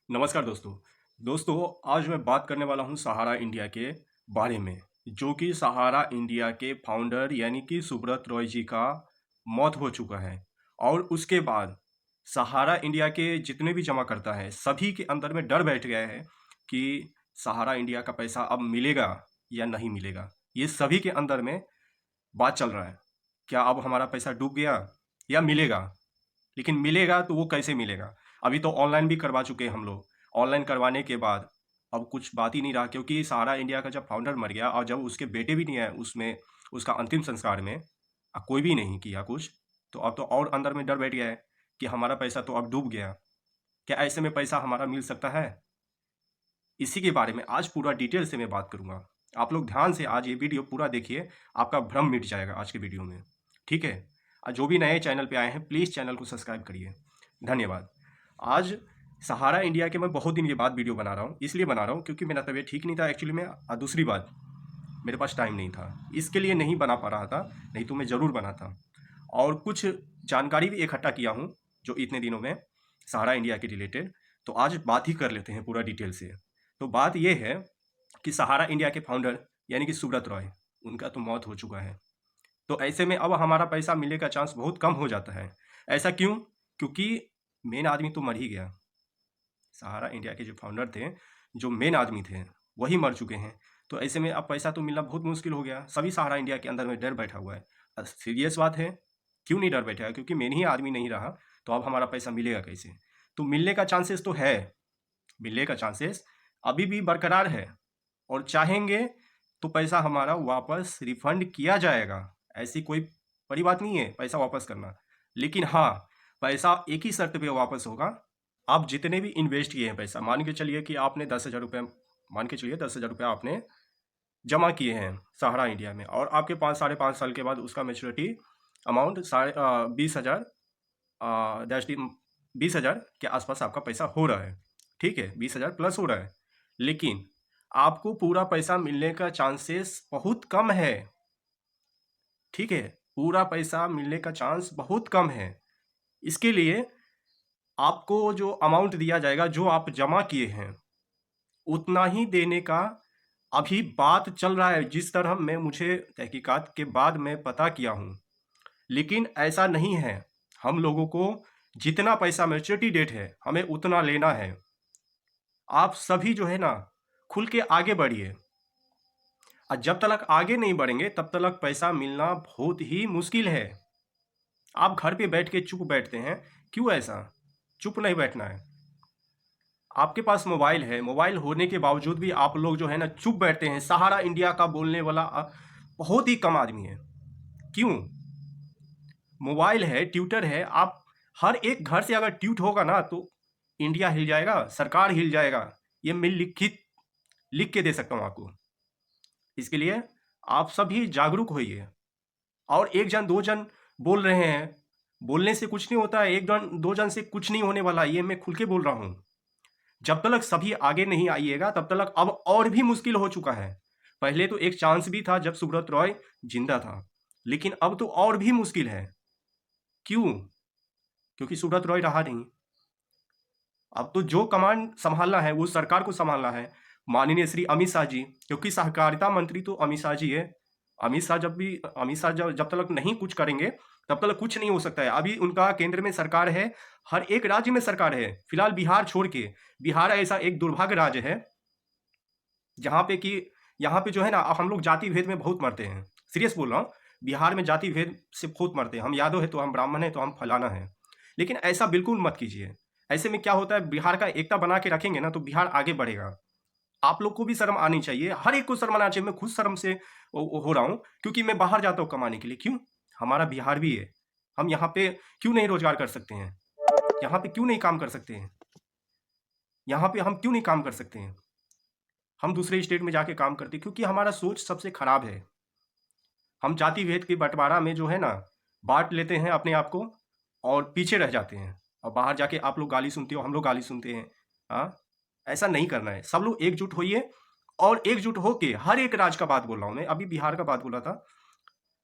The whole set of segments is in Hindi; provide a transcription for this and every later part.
नमस्कार दोस्तों। आज मैं बात करने वाला हूँ सहारा इंडिया के बारे में, जो कि सहारा इंडिया के फाउंडर यानी कि सुब्रत रॉय जी का मौत हो चुका है। और उसके बाद सहारा इंडिया के जितने भी जमाकर्ता हैं, सभी के अंदर में डर बैठ गया है कि सहारा इंडिया का पैसा अब मिलेगा या नहीं मिलेगा। ये सभी के अंदर में बात चल रहा है, क्या अब हमारा पैसा डूब गया या मिलेगा? लेकिन मिलेगा तो वो कैसे मिलेगा? अभी तो ऑनलाइन भी करवा चुके हैं हम लोग। ऑनलाइन करवाने के बाद अब कुछ बात ही नहीं रहा, क्योंकि सहारा इंडिया का जब फाउंडर मर गया और जब उसके बेटे भी नहीं आए उसमें, उसका अंतिम संस्कार में कोई भी नहीं किया कुछ, तो अब तो और अंदर में डर बैठ गया है कि हमारा पैसा तो अब डूब गया। क्या ऐसे में पैसा हमारा मिल सकता है? इसी के बारे में आज पूरा डिटेल से मैं बात करूँगा। आप लोग ध्यान से आज ये वीडियो पूरा देखिए, आपका भ्रम मिट जाएगा आज के वीडियो में। ठीक है? जो भी नए चैनल पे आए हैं, प्लीज़ चैनल को सब्सक्राइब करिए। धन्यवाद। आज सहारा इंडिया के मैं बहुत दिन के बाद वीडियो बना रहा हूँ, इसलिए बना रहा हूँ क्योंकि मेरा तबीयत ठीक नहीं था एक्चुअली में, दूसरी बात मेरे पास टाइम नहीं था, इसके लिए नहीं बना पा रहा था, नहीं तो मैं ज़रूर बनाता। और कुछ जानकारी भी इकट्ठा किया हूँ, जो इतने दिनों में सहारा इंडिया के रिलेटेड, तो आज बात ही कर लेते हैं पूरा डिटेल से। तो बात ये है कि सहारा इंडिया के फाउंडर यानी कि सुब्रत रॉय, उनका तो मौत हो चुका है। तो ऐसे में अब हमारा पैसा मिलने का चांस बहुत कम हो जाता है। ऐसा क्यों? क्योंकि मेन आदमी तो मर ही गया। सहारा इंडिया के जो फाउंडर थे, जो मेन आदमी थे, वही मर चुके हैं। तो ऐसे में अब पैसा तो मिलना बहुत मुश्किल हो गया। सभी सहारा इंडिया के अंदर में डर बैठा हुआ है। सीरियस बात है। क्यों नहीं डर बैठा है? क्योंकि मेन ही आदमी नहीं रहा, तो अब हमारा पैसा मिलेगा कैसे? तो मिलने का चांसेस तो है, मिलने का चांसेस अभी भी बरकरार है, और चाहेंगे तो पैसा हमारा वापस रिफंड किया जाएगा। ऐसी कोई बड़ी बात नहीं है पैसा वापस करना। लेकिन हाँ, पैसा एक ही शर्त पे वापस होगा। आप जितने भी इन्वेस्ट किए हैं पैसा, मान के चलिए कि आपने 10,000 रुपये, मान के चलिए 10,000 रुपये आपने जमा किए हैं सहारा इंडिया में, और आपके 5 साढ़े 5 साल के बाद उसका मेच्योरिटी अमाउंट 20,000, 20,000 के आसपास आपका पैसा हो रहा है। ठीक है, 20,000 प्लस हो रहा है, लेकिन आपको पूरा पैसा मिलने का चांसेस बहुत कम है। ठीक है, पूरा पैसा मिलने का चांस बहुत कम है। इसके लिए आपको जो अमाउंट दिया जाएगा, जो आप जमा किए हैं, उतना ही देने का अभी बात चल रहा है, जिस तरह मैं मुझे तहकीकात के बाद मैं पता किया हूँ। लेकिन ऐसा नहीं है। हम लोगों को जितना पैसा मैच्योरिटी डेट है, हमें उतना लेना है। आप सभी जो है ना, खुल के आगे बढ़िए। और जब तक आगे नहीं बढ़ेंगे तब तक पैसा मिलना बहुत ही मुश्किल है। आप घर पे बैठ के चुप बैठते हैं, क्यों ऐसा? चुप नहीं बैठना है। आपके पास मोबाइल है, मोबाइल होने के बावजूद भी आप लोग जो है ना चुप बैठते हैं। सहारा इंडिया का बोलने वाला बहुत ही कम आदमी है। क्यों? मोबाइल है, ट्विटर है, आप हर एक घर से अगर ट्वीट होगा ना तो इंडिया हिल जाएगा, सरकार हिल जाएगा। ये मैं लिख के दे सकता हूँ आपको। इसके लिए आप सभी जागरूक होइए। और एक जन दो जन बोल रहे हैं, बोलने से कुछ नहीं होता है। एक जन दो जन से कुछ नहीं होने वाला, ये मैं खुल के बोल रहा हूँ। जब तक सभी आगे नहीं आइएगा तब तक अब और भी मुश्किल हो चुका है। पहले तो एक चांस भी था जब सुब्रत रॉय जिंदा था, लेकिन अब तो और भी मुश्किल है। क्यों? क्योंकि सुब्रत रॉय रहा नहीं। अब तो जो कमांड संभालना है वो सरकार को संभालना है, माननीय श्री अमित शाह जी, क्योंकि सहकारिता मंत्री तो अमित शाह जी है। अमित शाह जब तक नहीं कुछ करेंगे तब तक कुछ नहीं हो सकता है। अभी उनका केंद्र में सरकार है, हर एक राज्य में सरकार है, फिलहाल बिहार छोड़ के। बिहार ऐसा एक दुर्भाग्य राज्य है जहाँ पे कि यहाँ पे जो है ना, हम लोग जाति भेद में बहुत मरते हैं। सीरियस बोल रहा हूँ, बिहार में जाति भेद से बहुत मरते हैं। हम यादव है तो हम ब्राह्मण है तो हम फलाना है। लेकिन ऐसा बिल्कुल मत कीजिए। ऐसे में क्या होता है, बिहार का एकता बना के रखेंगे ना तो बिहार आगे बढ़ेगा। आप लोग को भी शर्म आनी चाहिए, हर एक को शर्म आना चाहिए। मैं खुद शर्म से हो रहा हूँ, क्योंकि मैं बाहर जाता हूँ कमाने के लिए। क्यों? हमारा बिहार भी है। हम यहाँ पे क्यों नहीं रोजगार कर सकते हैं? यहाँ पे क्यों नहीं काम कर सकते हैं? यहाँ पे हम क्यों नहीं काम कर सकते हैं? हम दूसरे स्टेट में जाके काम करते हैं क्योंकि हमारा सोच सबसे खराब है। हम जाति भेद के बंटवारा में जो है ना, बांट लेते हैं अपने आप को और पीछे रह जाते हैं। और बाहर जाके आप लोग गाली सुनते हो, हम लोग गाली सुनते हैं। हाँ, ऐसा नहीं करना है। सब लोग एकजुट होइए, और एकजुट होके हर एक राज्य का बात बोल रहा हूँ मैं। अभी बिहार का बात बोला था,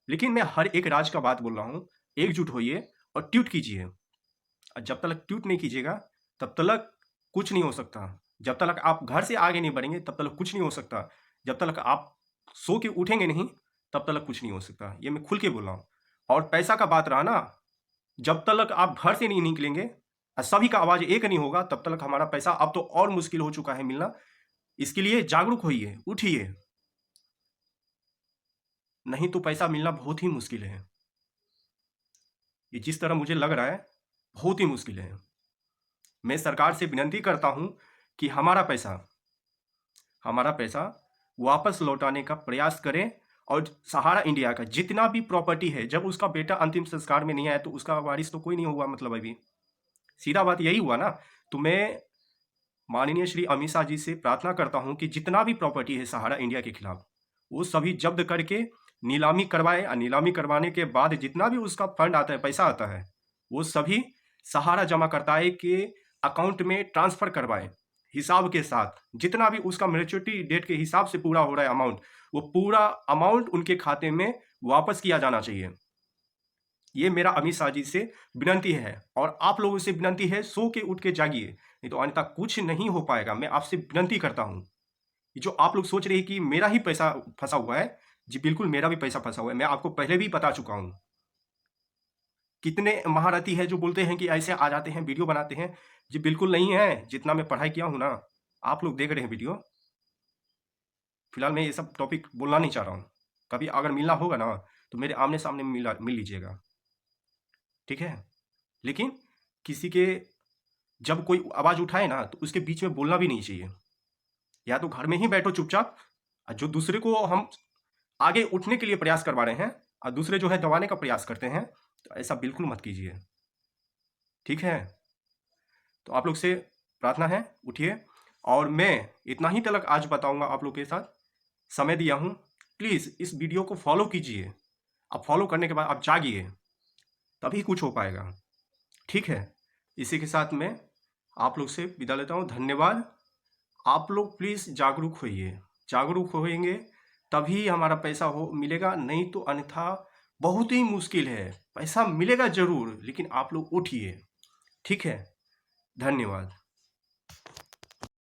लेकिन मैं हर एक राज्य का बात बोल रहा हूँ। एकजुट होइए और ट्वीट कीजिए। और जब तक ट्वीट नहीं कीजिएगा तब तक कुछ नहीं हो सकता। जब तक आप घर से आगे नहीं बढ़ेंगे तब तक कुछ नहीं हो सकता। जब तक आप सो के उठेंगे नहीं तब तक कुछ नहीं हो सकता। ये मैं खुल के बोल रहा हूँ। और पैसा का बात रहा ना, जब तक आप घर से नहीं निकलेंगे और सभी का आवाज एक नहीं होगा तब तक हमारा पैसा अब तो और मुश्किल हो चुका है मिलना। इसके लिए जागरूक होइए, उठिए, नहीं तो पैसा मिलना बहुत ही मुश्किल है। ये जिस तरह मुझे लग रहा है बहुत ही मुश्किल है। मैं सरकार से विनती करता हूं कि हमारा पैसा वापस लौटाने का प्रयास करें। और सहारा इंडिया का जितना भी प्रॉपर्टी है, जब उसका बेटा अंतिम संस्कार में नहीं आया तो उसका वारिस तो कोई नहीं हुआ, मतलब अभी सीधा बात यही हुआ ना। तो मैं माननीय श्री अमित शाह जी से प्रार्थना करता हूं कि जितना भी प्रॉपर्टी है सहारा इंडिया के खिलाफ वो सभी जब्त करके नीलामी करवाए, और नीलामी करवाने के बाद जितना भी उसका फंड आता है, पैसा आता है, वो सभी सहारा जमा करताए के अकाउंट में ट्रांसफर करवाए हिसाब के साथ। जितना भी उसका मैच्योरिटी डेट के हिसाब से पूरा हो रहा है अमाउंट, वो पूरा अमाउंट उनके खाते में वापस किया जाना चाहिए। ये मेरा अमित शाह जी से विनती है। और आप लोगों से विनती है, सो के उठ के जागिए, नहीं तो अन्यथा कुछ नहीं हो पाएगा। मैं आपसे विनती करता हूँ। जो आप लोग सोच रहे हैं कि मेरा ही पैसा फंसा हुआ है, जी बिल्कुल मेरा भी पैसा फंसा हुआ है। मैं आपको पहले भी बता चुका हूँ। कितने महारथी है जो बोलते हैं कि ऐसे आ जाते हैं, वीडियो बनाते हैं। जी बिल्कुल नहीं है। जितना मैं पढ़ाई किया हूँ ना, आप लोग देख रहे हैं वीडियो। फिलहाल मैं ये सब टॉपिक बोलना नहीं चाह रहा हूँ। कभी अगर मिलना होगा ना तो मेरे आमने सामने मिल लीजिएगा, ठीक है। लेकिन किसी के जब कोई आवाज उठाए ना तो उसके बीच में बोलना भी नहीं चाहिए। या तो घर में ही बैठो चुपचाप, और जो दूसरे को हम आगे उठने के लिए प्रयास करवा रहे हैं और दूसरे जो है दबाने का प्रयास करते हैं, तो ऐसा बिल्कुल मत कीजिए, ठीक है। तो आप लोग से प्रार्थना है, उठिए। और मैं इतना ही तक आज बताऊंगा आप लोग के साथ, समय दिया हूं। प्लीज़ इस वीडियो को फॉलो कीजिए। अब फॉलो करने के बाद आप जागिए, तभी कुछ हो पाएगा, ठीक है। इसी के साथ मैं आप लोग से विदा लेता हूँ। धन्यवाद। आप लोग प्लीज़ जागरूक होइए। जागरूक होएंगे तभी हमारा पैसा हो मिलेगा, नहीं तो अन्यथा बहुत ही मुश्किल है। पैसा मिलेगा ज़रूर, लेकिन आप लोग उठिए, ठीक है। धन्यवाद।